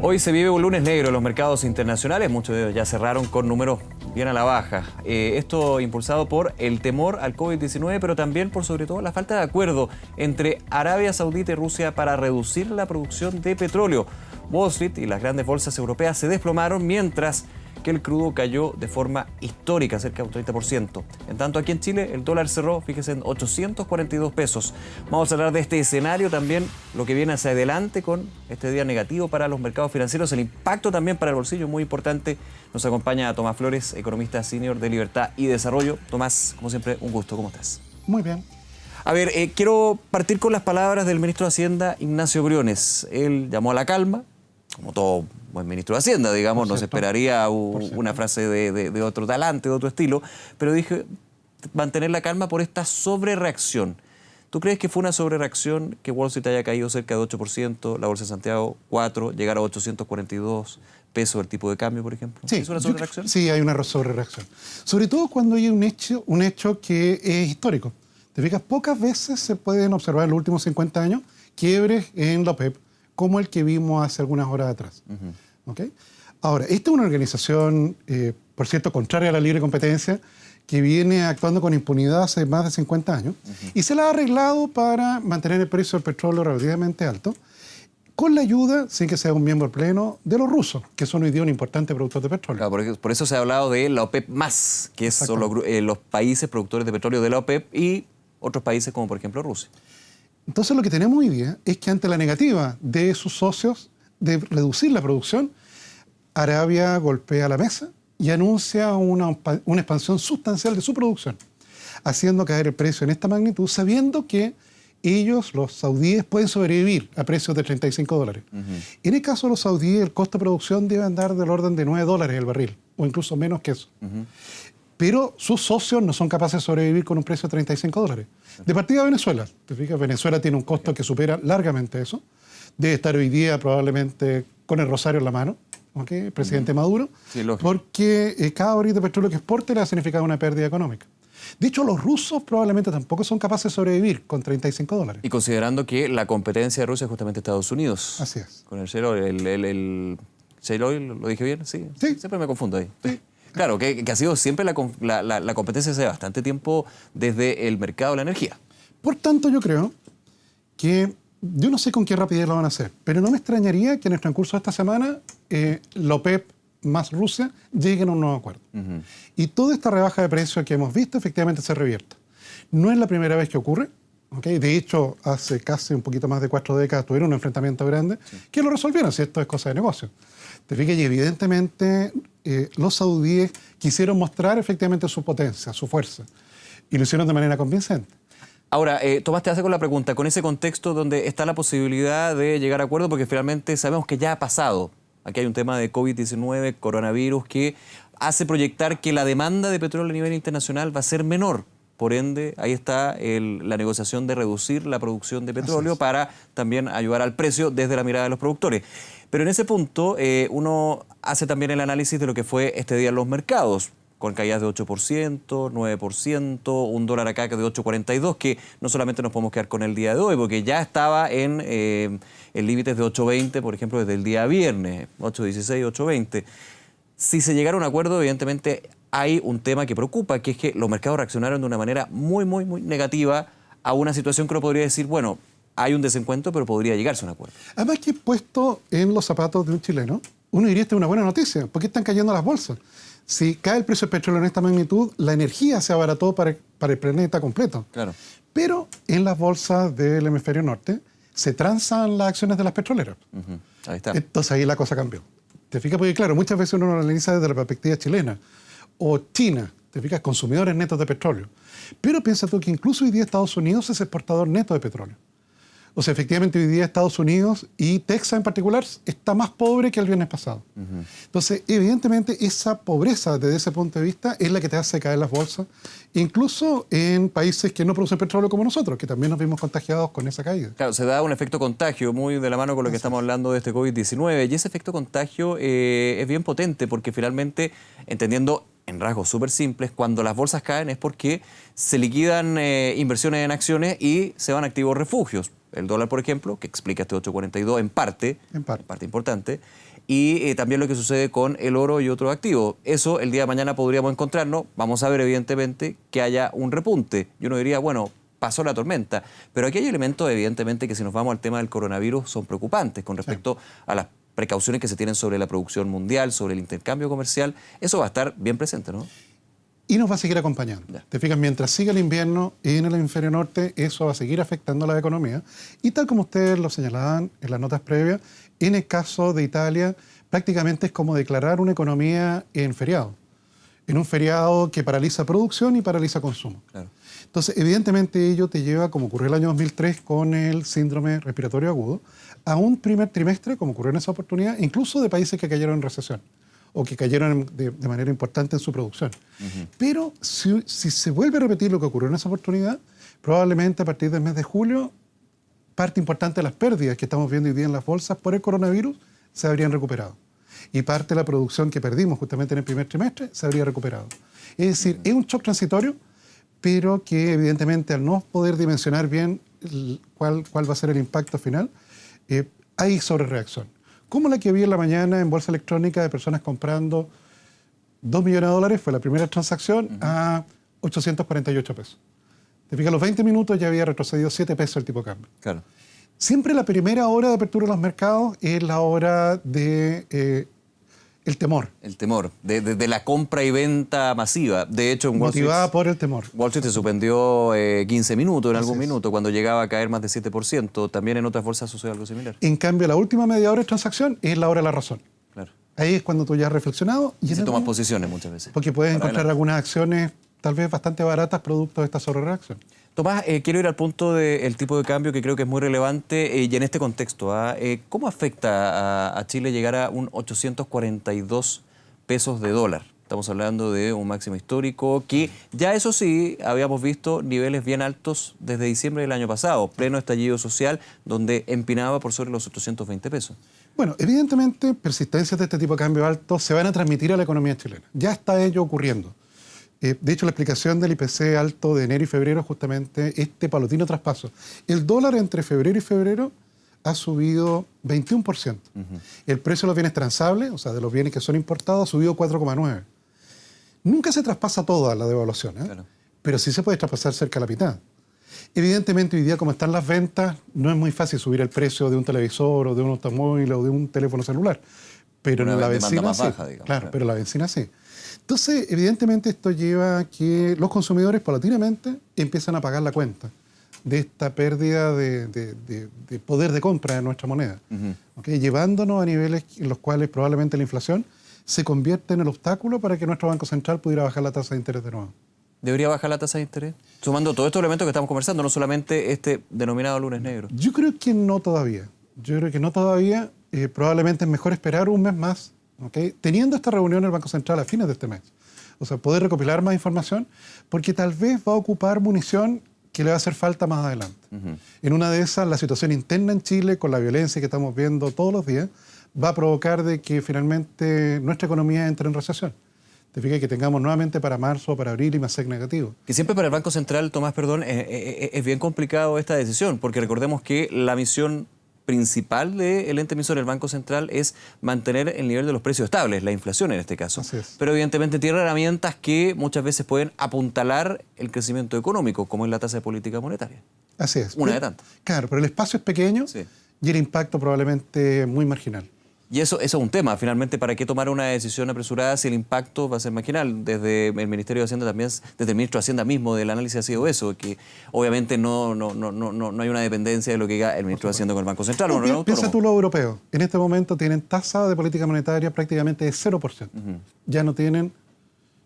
Hoy se vive un lunes negro en los mercados internacionales, muchos de ellos ya cerraron con números bien a la baja. Esto impulsado por el temor al COVID-19, pero también por sobre todo la falta de acuerdo entre Arabia Saudita y Rusia para reducir la producción de petróleo. Wall Street y las grandes bolsas europeas se desplomaron mientras que el crudo cayó de forma histórica, cerca de un 30%. En tanto, aquí en Chile, el dólar cerró, fíjese, en 842 pesos. Vamos a hablar de este escenario, también lo que viene hacia adelante con este día negativo para los mercados financieros, el impacto también para el bolsillo, muy importante. Nos acompaña Tomás Flores, economista senior de Libertad y Desarrollo. Tomás, como siempre, un gusto. ¿Cómo estás? Muy bien. A ver, quiero partir con las palabras del ministro de Hacienda, Ignacio Briones. Él llamó a la calma, como todo buen ministro de Hacienda, digamos, no se esperaría una frase de otro talante, de otro estilo, pero dije mantener la calma por esta sobrereacción. ¿Tú crees que fue una sobrereacción que Wall Street haya caído cerca de 8%, la Bolsa de Santiago 4%, llegar a 842 pesos el tipo de cambio, por ejemplo? Sí, ¿Es una sobrereacción? Sí, hay una sobrereacción. Sobre todo cuando hay un hecho que es histórico. Te fijas, pocas veces se pueden observar en los últimos 50 años quiebres en la OPEP, como el que vimos hace algunas horas atrás. ¿Okay? Ahora, esta es una organización, por cierto, contraria a la libre competencia, que viene actuando con impunidad hace más de 50 años, y se la ha arreglado para mantener el precio del petróleo relativamente alto, con la ayuda, sin que sea un miembro pleno, de los rusos, que son hoy día un importante productor de petróleo. Claro, por eso se ha hablado de la OPEP+, que son los países productores de petróleo de la OPEP y otros países como, por ejemplo, Rusia. Entonces lo que tenemos hoy día es que ante la negativa de sus socios de reducir la producción, Arabia golpea la mesa y anuncia una expansión sustancial de su producción, haciendo caer el precio en esta magnitud, sabiendo que ellos, los saudíes, pueden sobrevivir a precios de $35. En el caso de los saudíes, el costo de producción debe andar del orden de $9 el barril, o incluso menos que eso. Pero sus socios no son capaces de sobrevivir con un precio de $35. De partida Venezuela. ¿Te fijas? Venezuela tiene un costo que supera largamente eso. Debe estar hoy día probablemente con el rosario en la mano, ¿okay? El presidente Maduro, sí, porque cada barril de petróleo que exporte le ha significado una pérdida económica. De hecho, los rusos probablemente tampoco son capaces de sobrevivir con $35. Y considerando que la competencia de Rusia es justamente Estados Unidos. Así es. Con el shale oil, el shale oil, ¿lo dije bien? Sí. Siempre me confundo ahí. Sí. Claro, que ha sido siempre la competencia hace bastante tiempo desde el mercado de la energía. Por tanto, yo creo que, yo no sé con qué rapidez lo van a hacer, pero no me extrañaría que en el transcurso de esta semana la OPEP más Rusia lleguen a un nuevo acuerdo. Y toda esta rebaja de precios que hemos visto efectivamente se revierta. No es la primera vez que ocurre. ¿Okay? De hecho, hace casi un poquito más de 4 décadas tuvieron un enfrentamiento grande que lo resolvieron, si esto es cosa de negocio. Te fijas, y evidentemente los saudíes quisieron mostrar efectivamente su potencia, su fuerza, y lo hicieron de manera convincente. Ahora, Tomás, te hace con la pregunta, con ese contexto donde está la posibilidad de llegar a acuerdo, porque finalmente sabemos que ya ha pasado. Aquí hay un tema de COVID-19, coronavirus, que hace proyectar que la demanda de petróleo a nivel internacional va a ser menor. Por ende, ahí está la negociación de reducir la producción de petróleo para también ayudar al precio desde la mirada de los productores. Pero en ese punto, uno hace también el análisis de lo que fue este día en los mercados, con caídas de 8%, 9%, un dólar acá de 8.42, que no solamente nos podemos quedar con el día de hoy, porque ya estaba en límites de 8.20, por ejemplo, desde el día viernes, 8.16, 8.20. Si se llegara a un acuerdo, evidentemente hay un tema que preocupa, que es que los mercados reaccionaron de una manera muy negativa a una situación que uno podría decir, bueno, hay un desencuentro, pero podría llegarse a un acuerdo. Además que puesto en los zapatos de un chileno, uno diría esta es una buena noticia. ¿Por qué están cayendo las bolsas? Si cae el precio del petróleo en esta magnitud, la energía se abarató para el planeta completo. Claro. Pero en las bolsas del hemisferio norte se transan las acciones de las petroleras. Ahí está. Entonces ahí la cosa cambió. ¿Te fijas? Porque claro, muchas veces uno lo analiza desde la perspectiva chilena o China. ¿Te fijas? Consumidores netos de petróleo. Pero piensa tú que incluso hoy día Estados Unidos es exportador neto de petróleo. O sea, efectivamente hoy día Estados Unidos y Texas en particular está más pobre que el viernes pasado. Entonces, evidentemente esa pobreza desde ese punto de vista es la que te hace caer las bolsas, incluso en países que no producen petróleo como nosotros, que también nos vimos contagiados con esa caída. Claro, se da un efecto contagio muy de la mano con lo que estamos hablando de este COVID-19 y ese efecto contagio es bien potente porque finalmente, entendiendo en rasgos súper simples, cuando las bolsas caen es porque se liquidan inversiones en acciones y se van a activos refugios. el dólar, por ejemplo, que explica este 8,42 en parte importante, y también lo que sucede con el oro y otros activos. Eso el día de mañana podríamos encontrarnos, vamos a ver evidentemente que haya un repunte. Y uno diría, bueno, pasó la tormenta, pero aquí hay elementos evidentemente que si nos vamos al tema del coronavirus son preocupantes con respecto a las precauciones que se tienen sobre la producción mundial, sobre el intercambio comercial. Eso va a estar bien presente, ¿no? Y nos va a seguir acompañando. Ya. Te fijas, mientras siga el invierno en el hemisferio norte, eso va a seguir afectando a la economía. Y tal como ustedes lo señalaban en las notas previas, en el caso de Italia, prácticamente es como declarar una economía en feriado. En un feriado que paraliza producción y paraliza consumo. Claro. Entonces, evidentemente ello te lleva, como ocurrió el año 2003 con el síndrome respiratorio agudo, a un primer trimestre, como ocurrió en esa oportunidad, incluso de países que cayeron en recesión o que cayeron de manera importante en su producción. Pero si se vuelve a repetir lo que ocurrió en esa oportunidad, probablemente a partir del mes de julio, parte importante de las pérdidas que estamos viendo hoy día en las bolsas por el coronavirus se habrían recuperado. Y parte de la producción que perdimos justamente en el primer trimestre se habría recuperado. Es decir, es un shock transitorio, pero que evidentemente al no poder dimensionar bien cuál va a ser el impacto final, hay sobrereacción. Como la que vi en la mañana en Bolsa Electrónica de personas comprando $2 millones, fue la primera transacción, a 848 pesos. Te fijas, a los 20 minutos ya había retrocedido 7 pesos el tipo de cambio. Claro. Siempre la primera hora de apertura de los mercados es la hora de el temor. El temor, de la compra y venta masiva. De hecho, en motivada por el temor. Wall Street se suspendió 15 minutos en algún minuto, cuando llegaba a caer más de 7%. También en otras bolsas sucede algo similar. En cambio, la última media hora de transacción es la hora de la razón. Claro. Ahí es cuando tú ya has reflexionado. Y se toman posiciones muchas veces. Porque puedes encontrar algunas acciones tal vez bastante baratas producto de esta sobrereacción. Tomás, quiero ir al punto del tipo de cambio que creo que es muy relevante y en este contexto. ¿Cómo afecta a Chile llegar a un 842 pesos de dólar? Estamos hablando de un máximo histórico que ya eso sí, habíamos visto niveles bien altos desde diciembre del año pasado, pleno estallido social, donde empinaba por sobre los 820 pesos. Bueno, evidentemente persistencias de este tipo de cambio alto se van a transmitir a la economía chilena. Ya está ello ocurriendo. De hecho, la explicación del IPC alto de enero y febrero es justamente este palotino traspaso. El dólar entre febrero y febrero ha subido 21%. El precio de los bienes transables, o sea, de los bienes que son importados, ha subido 4,9%. Nunca se traspasa toda la devaluación, claro, pero sí se puede traspasar cerca de la mitad. Evidentemente, hoy día, como están las ventas, no es muy fácil subir el precio de un televisor o de un automóvil o de un teléfono celular. Pero en la benzina sí. Baja, digamos, claro, pero la benzina sí. Entonces, evidentemente, esto lleva a que los consumidores paulatinamente empiezan a pagar la cuenta de esta pérdida de poder de compra de nuestra moneda, ¿okay? Llevándonos a niveles en los cuales probablemente la inflación se convierte en el obstáculo para que nuestro Banco Central pudiera bajar la tasa de interés de nuevo. ¿Debería bajar la tasa de interés? Sumando todos estos elementos que estamos conversando, no solamente este denominado lunes negro. Yo creo que no todavía. Probablemente es mejor esperar un mes más, ¿okay? Teniendo esta reunión el Banco Central a fines de este mes. O sea, poder recopilar más información, porque tal vez va a ocupar munición que le va a hacer falta más adelante. En una de esas, la situación interna en Chile, con la violencia que estamos viendo todos los días, va a provocar de que finalmente nuestra economía entre en recesión. Te fijas que tengamos nuevamente para marzo, para abril y más SEC negativo. Que siempre para el Banco Central, Tomás, perdón, es bien complicado esta decisión, porque recordemos que la misión principal del ente emisor, el Banco Central, es mantener el nivel de los precios estables, la inflación en este caso. Así es. Pero evidentemente tiene herramientas que muchas veces pueden apuntalar el crecimiento económico, como es la tasa de política monetaria. Así es. Una de tantas. Claro, pero el espacio es pequeño, sí, y el impacto probablemente muy marginal. Y eso es un tema, finalmente, ¿para qué tomar una decisión apresurada si el impacto va a ser marginal? Desde el Ministerio de Hacienda también, desde el Ministro de Hacienda mismo, del análisis ha sido eso, que obviamente no hay una dependencia de lo que diga el Ministro de Hacienda con el Banco Central. Piensa tú lo europeo. En este momento tienen tasa de política monetaria prácticamente de 0%. Ya no tienen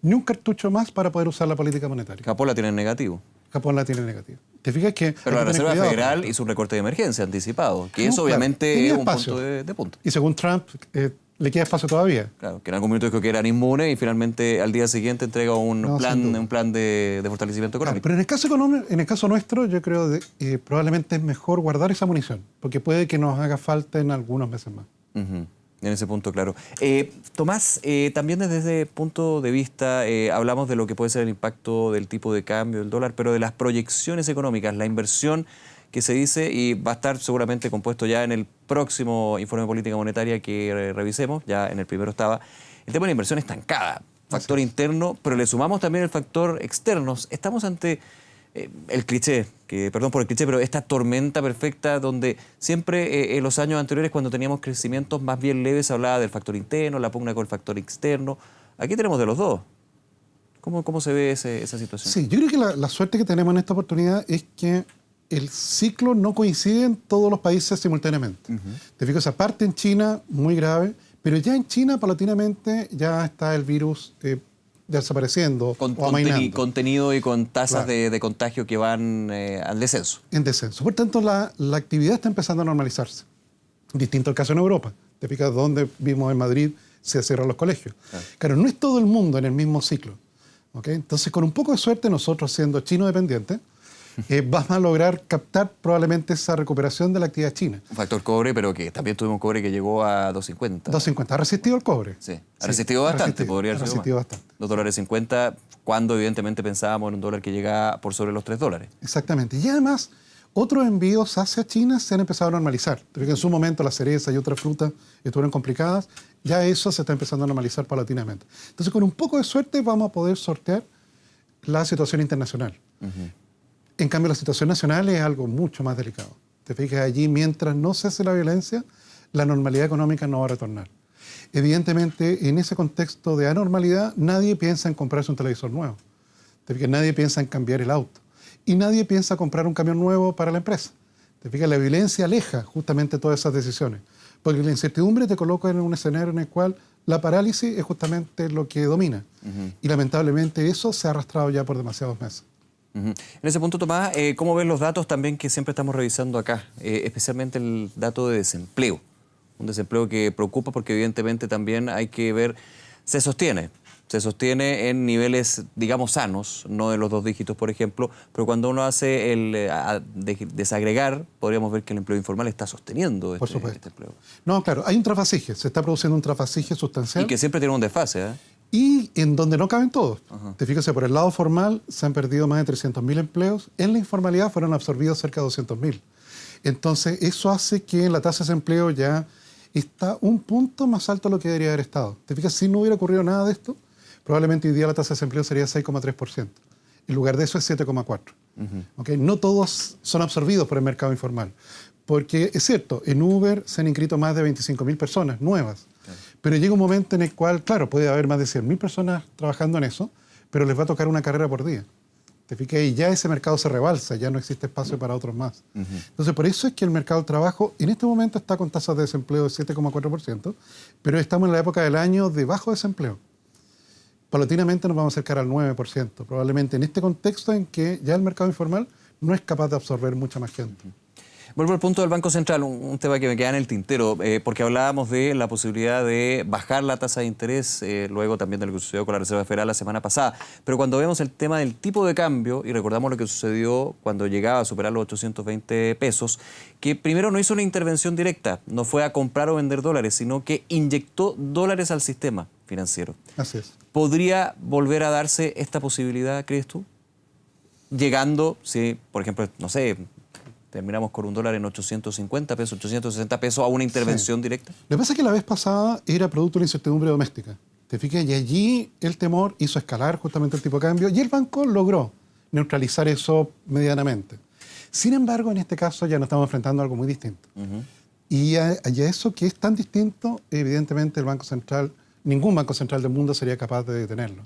ni un cartucho más para poder usar la política monetaria. Japón la tiene en negativo. Japón la tiene en negativo. ¿Te fijas que...? Pero la Reserva Federal hizo un recorte de emergencia anticipado, que eso obviamente es un punto de punto. Y según Trump, le queda espacio todavía. Claro, que en algún momento dijo que eran inmunes y finalmente al día siguiente entrega un plan de fortalecimiento económico. Claro, pero en el caso nuestro, yo creo que probablemente es mejor guardar esa munición, porque puede que nos haga falta en algunos meses más. En ese punto, claro. Tomás, también desde ese punto de vista hablamos de lo que puede ser el impacto del tipo de cambio del dólar, pero de las proyecciones económicas, la inversión que se dice y va a estar seguramente compuesto ya en el próximo informe de política monetaria que revisemos, ya en el primero estaba, el tema de la inversión estancada, factor interno, pero le sumamos también el factor externo. Estamos ante el cliché, que perdón por el cliché, pero esta tormenta perfecta donde siempre en los años anteriores cuando teníamos crecimientos más bien leves se hablaba del factor interno, la pugna con el factor externo. Aquí tenemos de los dos. ¿Cómo se ve esa situación? Sí, yo creo que la suerte que tenemos en esta oportunidad es que el ciclo no coincide en todos los países simultáneamente. Te fijas, esa parte en China, muy grave, pero ya en China, paulatinamente, ya está el virus desapareciendo o amainando. Contenido y con tasas de contagio que van al descenso. En descenso. Por tanto, la actividad está empezando a normalizarse. Distinto al caso en Europa. Te fijas donde vimos en Madrid se cierran los colegios. Claro, no es todo el mundo en el mismo ciclo. ¿Okay? Entonces, con un poco de suerte, nosotros siendo chino dependientes, vamos a lograr captar probablemente esa recuperación de la actividad china. Un factor cobre, pero que también tuvimos cobre que llegó a 2.50. 2.50. ¿Ha resistido el cobre? Sí, ha resistido bastante, podría haber sido resistido más. bastante. $2.50, cuando evidentemente pensábamos en un dólar que llega por sobre los $3. Exactamente. Y además, otros envíos hacia China se han empezado a normalizar. En su momento la cereza y otras frutas estuvieron complicadas, ya eso se está empezando a normalizar paulatinamente. Entonces, con un poco de suerte vamos a poder sortear la situación internacional. En cambio, la situación nacional es algo mucho más delicado. Te fijas, allí, mientras no cese la violencia, la normalidad económica no va a retornar. Evidentemente, en ese contexto de anormalidad, nadie piensa en comprarse un televisor nuevo. Te fijas, nadie piensa en cambiar el auto. Y nadie piensa comprar un camión nuevo para la empresa. Te fijas, la violencia aleja justamente todas esas decisiones. Porque la incertidumbre te coloca en un escenario en el cual la parálisis es justamente lo que domina. Y lamentablemente eso se ha arrastrado ya por demasiados meses. En ese punto, Tomás, ¿cómo ven los datos también que siempre estamos revisando acá? Especialmente el dato de desempleo. Un desempleo que preocupa porque evidentemente también hay que ver, se sostiene en niveles, digamos, sanos, no de los 2 dígitos, por ejemplo, pero cuando uno hace el desagregar, podríamos ver que el empleo informal está sosteniendo Por supuesto. este empleo. No, claro, hay un trasvasije, se está produciendo un trasvasije sustancial. Y que siempre tiene un desfase, ¿eh? Y en donde no caben todos. Te fijas, por el lado formal se han perdido más de 300.000 empleos, en la informalidad fueron absorbidos cerca de 200.000. Entonces, eso hace que la tasa de desempleo ya está un punto más alto de lo que debería haber estado. Te fijas, si no hubiera ocurrido nada de esto, probablemente hoy día la tasa de desempleo sería 6,3%. En lugar de eso es 7,4%. ¿Okay? No todos son absorbidos por el mercado informal. Porque es cierto, en Uber se han inscrito más de 25.000 personas nuevas. Pero llega un momento en el cual, claro, puede haber más de 100.000 personas trabajando en eso, pero les va a tocar una carrera por día. ¿Te fijas? Y ya ese mercado se rebalsa, ya no existe espacio para otros más. Entonces, por eso es que el mercado del trabajo en este momento está con tasas de desempleo de 7,4%, pero estamos en la época del año de bajo desempleo. Paulatinamente nos vamos a acercar al 9%, probablemente en este contexto en que ya el mercado informal no es capaz de absorber mucha más gente. Vuelvo al punto del Banco Central, un tema que me queda en el tintero, porque hablábamos de la posibilidad de bajar la tasa de interés, luego también de lo que sucedió con la Reserva Federal la semana pasada. Pero cuando vemos el tema del tipo de cambio, y recordamos lo que sucedió cuando llegaba a superar los 820 pesos, que primero no hizo una intervención directa, no fue a comprar o vender dólares, sino que inyectó dólares al sistema financiero. Así es. ¿Podría volver a darse esta posibilidad, crees tú? Llegando, si, por ejemplo, no sé, terminamos con un dólar en 850 pesos, 860 pesos a una intervención directa. Lo que pasa es que la vez pasada era producto de la incertidumbre doméstica. ¿Te fijas? Y allí el temor hizo escalar justamente el tipo de cambio y el banco logró neutralizar eso medianamente. Sin embargo, en este caso ya nos estamos enfrentando a algo muy distinto. Y a eso que es tan distinto, evidentemente el Banco Central, ningún banco central del mundo sería capaz de detenerlo.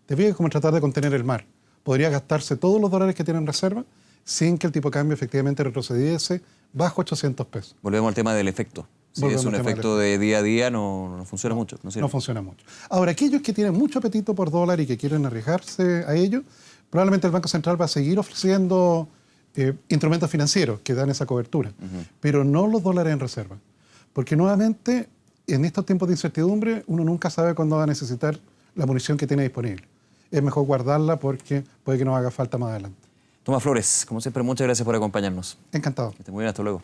Te fijas, como tratar de contener el mar. Podría gastarse todos los dólares que tiene en reserva sin que el tipo de cambio efectivamente retrocediese bajo 800 pesos. Volvemos al tema del efecto. Si es un efecto de día a día, no funciona mucho. No funciona mucho. Ahora, aquellos que tienen mucho apetito por dólar y que quieren arriesgarse a ello, probablemente el Banco Central va a seguir ofreciendo instrumentos financieros que dan esa cobertura, pero no los dólares en reserva. Porque nuevamente, en estos tiempos de incertidumbre, uno nunca sabe cuándo va a necesitar la munición que tiene disponible. Es mejor guardarla porque puede que nos haga falta más adelante. Tomás Flores, como siempre, muchas gracias por acompañarnos. Encantado. Que esté muy bien, hasta luego.